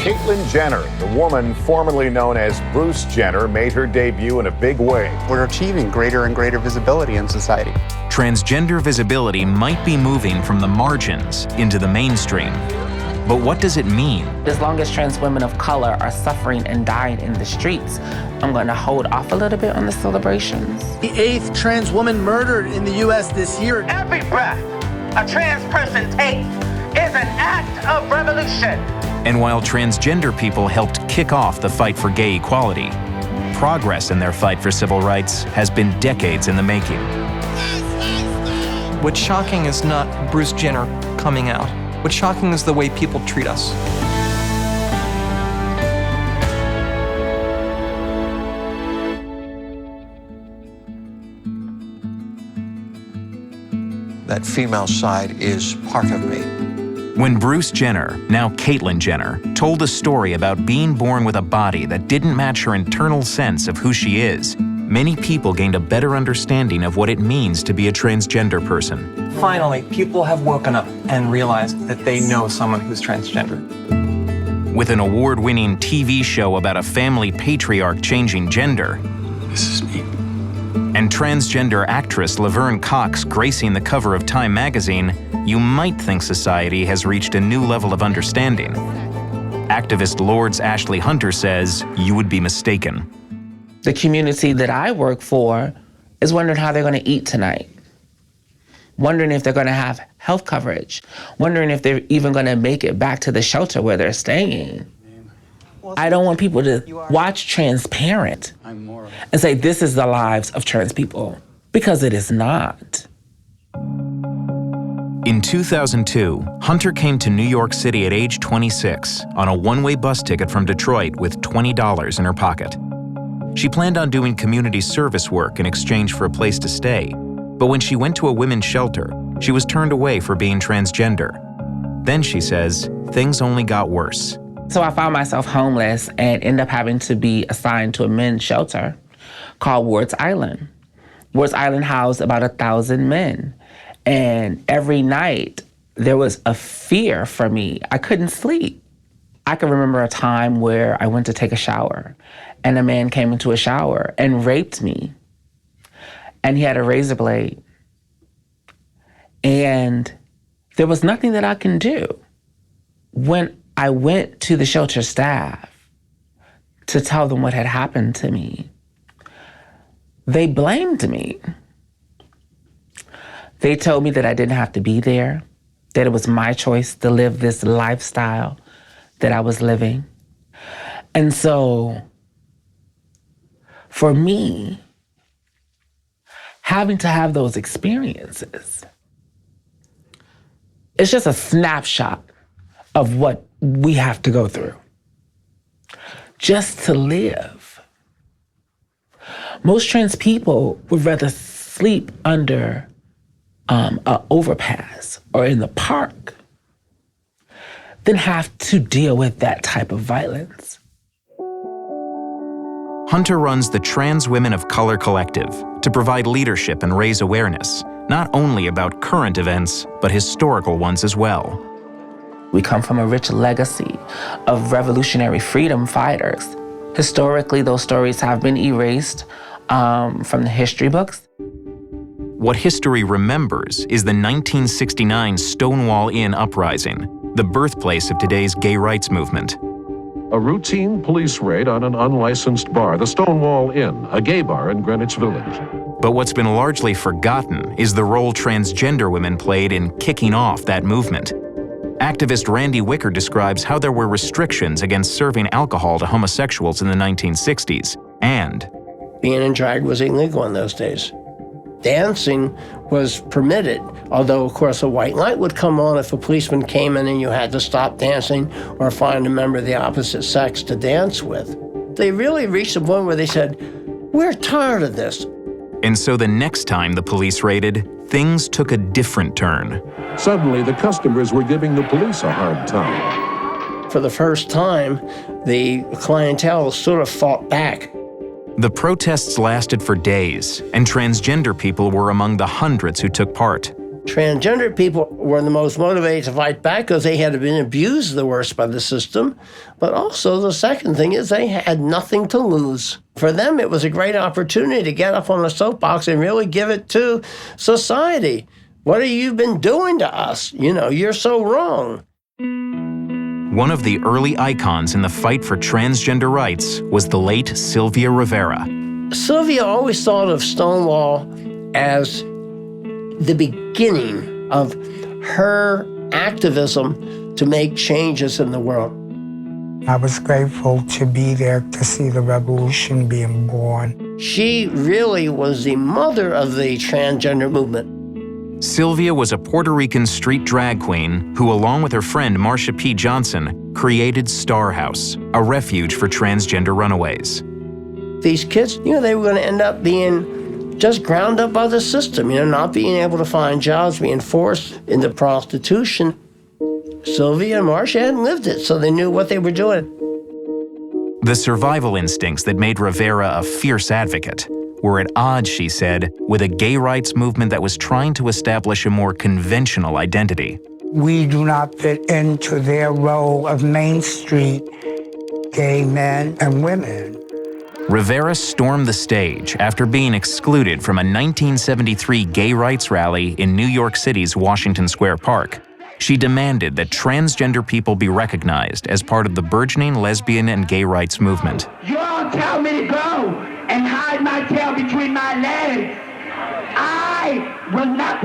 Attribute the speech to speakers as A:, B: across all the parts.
A: Caitlyn Jenner, the woman formerly known as Bruce Jenner, made her debut in a big way.
B: We're achieving greater and greater visibility in society.
C: Transgender visibility might be moving from the margins into the mainstream. But what does it mean?
D: As long as trans women of color are suffering and dying in the streets, I'm going to hold off a little bit on the celebrations.
E: The 8th trans woman murdered in the U.S. this year.
F: Every breath a trans person takes is an act of revolution.
C: And while transgender people helped kick off the fight for gay equality, progress in their fight for civil rights has been decades in the making.
G: What's shocking is not Bruce Jenner coming out. What's shocking is the way people treat us.
H: That female side is part of me.
C: When Bruce Jenner, now Caitlyn Jenner, told a story about being born with a body that didn't match her internal sense of who she is, many people gained a better understanding of what it means to be a transgender person.
G: Finally, people have woken up and realized that they know someone who's transgender.
C: With an award-winning TV show about a family patriarch changing gender,
H: This is me.
C: and transgender actress Laverne Cox gracing the cover of Time magazine, you might think society has reached a new level of understanding. Activist Lords Ashley Hunter says you would be mistaken.
D: The community that I work for is wondering how they're going to eat tonight, wondering if they're going to have health coverage, wondering if they're even going to make it back to the shelter where they're staying. I don't want people to watch Transparent and say this is the lives of trans people, because it is not.
C: In 2002, Hunter came to New York City at age 26 on a one-way bus ticket from Detroit with $20 in her pocket. She planned on doing community service work in exchange for a place to stay, but when she went to a women's shelter, she was turned away for being transgender. Then, she says, things only got worse.
D: So I found myself homeless and ended up having to be assigned to a men's shelter called Ward's Island. Ward's Island housed about 1,000 men. And every night, there was a fear for me. I couldn't sleep. I can remember a time where I went to take a shower, and a man came into a shower and raped me. And he had a razor blade. And there was nothing that I can do. When I went to the shelter staff to tell them what had happened to me, they blamed me. They told me that I didn't have to be there, that it was my choice to live this lifestyle that I was living. And so, for me, having to have those experiences, it's just a snapshot of what we have to go through just to live. Most trans people would rather sleep under an overpass or in the park than have to deal with that type of violence.
C: Hunter runs the Trans Women of Color Collective to provide leadership and raise awareness, not only about current events, but historical ones as well.
D: We come from a rich legacy of revolutionary freedom fighters. Historically, those stories have been erased from the history books.
C: What history remembers is the 1969 Stonewall Inn Uprising, the birthplace of today's gay rights movement.
I: A routine police raid on an unlicensed bar, the Stonewall Inn, a gay bar in Greenwich Village.
C: But what's been largely forgotten is the role transgender women played in kicking off that movement. Activist Randy Wicker describes how there were restrictions against serving alcohol to homosexuals in the 1960s, and
J: being in drag was illegal in those days. Dancing was permitted, although, of course, a white light would come on if a policeman came in and you had to stop dancing or find a member of the opposite sex to dance with. They really reached a point where they said, we're tired of this.
C: And so the next time the police raided, things took a different turn.
I: Suddenly, the customers were giving the police a hard time.
J: For the first time, the clientele sort of fought back.
C: The protests lasted for days, and transgender people were among the hundreds who took part.
J: Transgender people were the most motivated to fight back because they had been abused the worst by the system. But also the second thing is they had nothing to lose. For them, it was a great opportunity to get up on a soapbox and really give it to society. What have you been doing to us? You know, you're so wrong.
C: One of the early icons in the fight for transgender rights was the late Sylvia Rivera.
J: Sylvia always thought of Stonewall as the beginning of her activism to make changes in the world.
K: I was grateful to be there to see the revolution being born.
J: She really was the mother of the transgender movement.
C: Sylvia was a Puerto Rican street drag queen who, along with her friend Marsha P. Johnson, created Star House, a refuge for transgender runaways.
J: These kids, they were going to end up being just ground up by the system, not being able to find jobs, being forced into prostitution. Sylvia and Marsha hadn't lived it, so they knew what they were doing.
C: The survival instincts that made Rivera a fierce advocate were at odds, she said, with a gay rights movement that was trying to establish a more conventional identity.
K: We do not fit into their role of Main Street gay men and women.
C: Rivera stormed the stage after being excluded from a 1973 gay rights rally in New York City's Washington Square Park. She demanded that transgender people be recognized as part of the burgeoning lesbian and gay rights movement.
F: You all tell me to go and hide my tail between my legs. I will not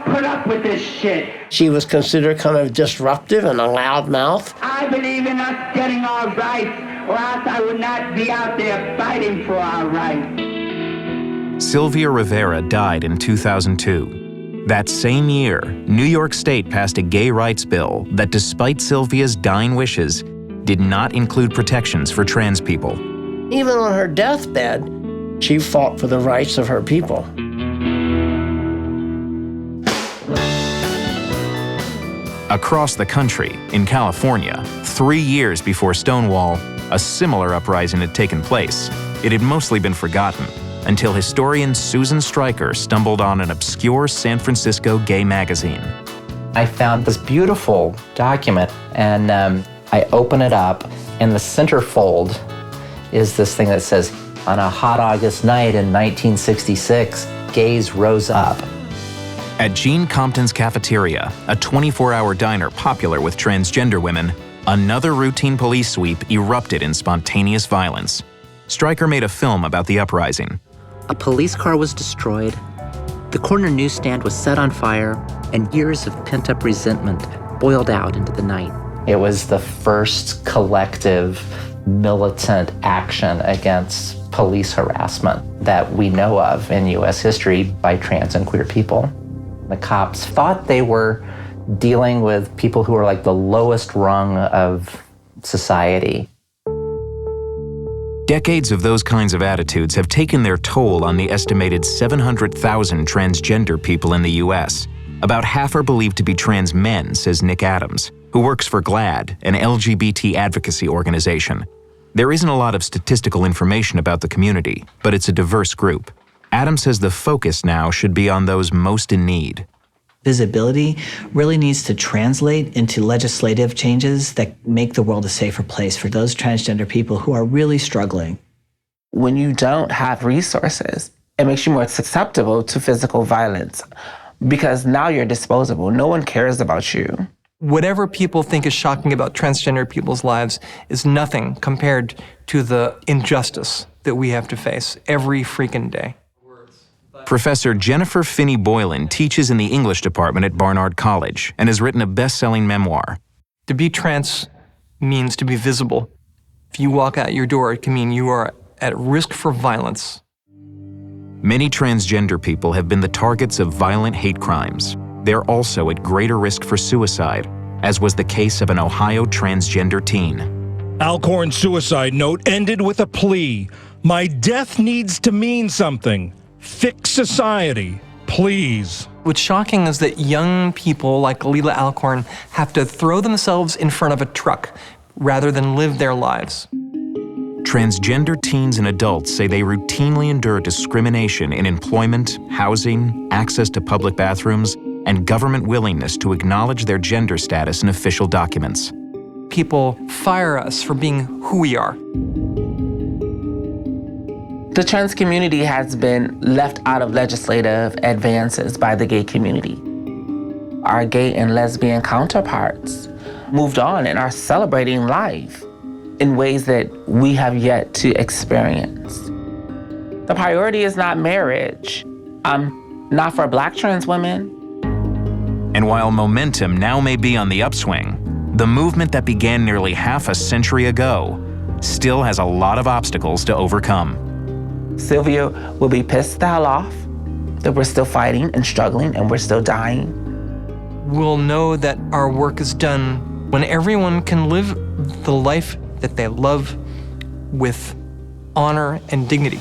F: put up with this shit.
J: She was considered kind of disruptive and a loudmouth.
F: I believe in us getting our rights, or else I would not be out there fighting for our rights.
C: Sylvia Rivera died in 2002. That same year, New York State passed a gay rights bill that, despite Sylvia's dying wishes, did not include protections for trans people.
J: Even on her deathbed, she fought for the rights of her people.
C: Across the country, in California, 3 years before Stonewall, a similar uprising had taken place. It had mostly been forgotten until historian Susan Stryker stumbled on an obscure San Francisco gay magazine.
L: I found this beautiful document, and I open it up, and the centerfold is this thing that says, "On a hot August night in 1966, gays rose up."
C: At Gene Compton's cafeteria, a 24-hour diner popular with transgender women, another routine police sweep erupted in spontaneous violence. Stryker made a film about the uprising.
M: A police car was destroyed, the corner newsstand was set on fire, and years of pent-up resentment boiled out into the night.
L: It was the first collective militant action against police harassment that we know of in U.S. history by trans and queer people. The cops thought they were dealing with people who were like the lowest rung of society.
C: Decades of those kinds of attitudes have taken their toll on the estimated 700,000 transgender people in the U.S. About half are believed to be trans men, says Nick Adams, who works for GLAAD, an LGBT advocacy organization. There isn't a lot of statistical information about the community, but it's a diverse group. Adams says the focus now should be on those most in need.
N: Visibility really needs to translate into legislative changes that make the world a safer place for those transgender people who are really struggling.
D: When you don't have resources, it makes you more susceptible to physical violence because now you're disposable. No one cares about you.
G: Whatever people think is shocking about transgender people's lives is nothing compared to the injustice that we have to face every freaking day.
C: Professor Jennifer Finney Boylan teaches in the English department at Barnard College and has written a best-selling memoir.
G: To be trans means to be visible. If you walk out your door, it can mean you are at risk for violence.
C: Many transgender people have been the targets of violent hate crimes. They're also at greater risk for suicide, as was the case of an Ohio transgender teen.
O: Alcorn's suicide note ended with a plea. "My death needs to mean something. Fix society, please."
G: What's shocking is that young people like Leila Alcorn have to throw themselves in front of a truck rather than live their lives.
C: Transgender teens and adults say they routinely endure discrimination in employment, housing, access to public bathrooms, and government willingness to acknowledge their gender status in official documents.
G: People fire us for being who we are.
D: The trans community has been left out of legislative advances by the gay community. Our gay and lesbian counterparts moved on and are celebrating life in ways that we have yet to experience. The priority is not marriage, not for Black trans women.
C: And while momentum now may be on the upswing, the movement that began nearly half a century ago still has a lot of obstacles to overcome.
D: Sylvia will be pissed the hell off that we're still fighting and struggling and we're still dying.
G: We'll know that our work is done when everyone can live the life that they love with honor and dignity.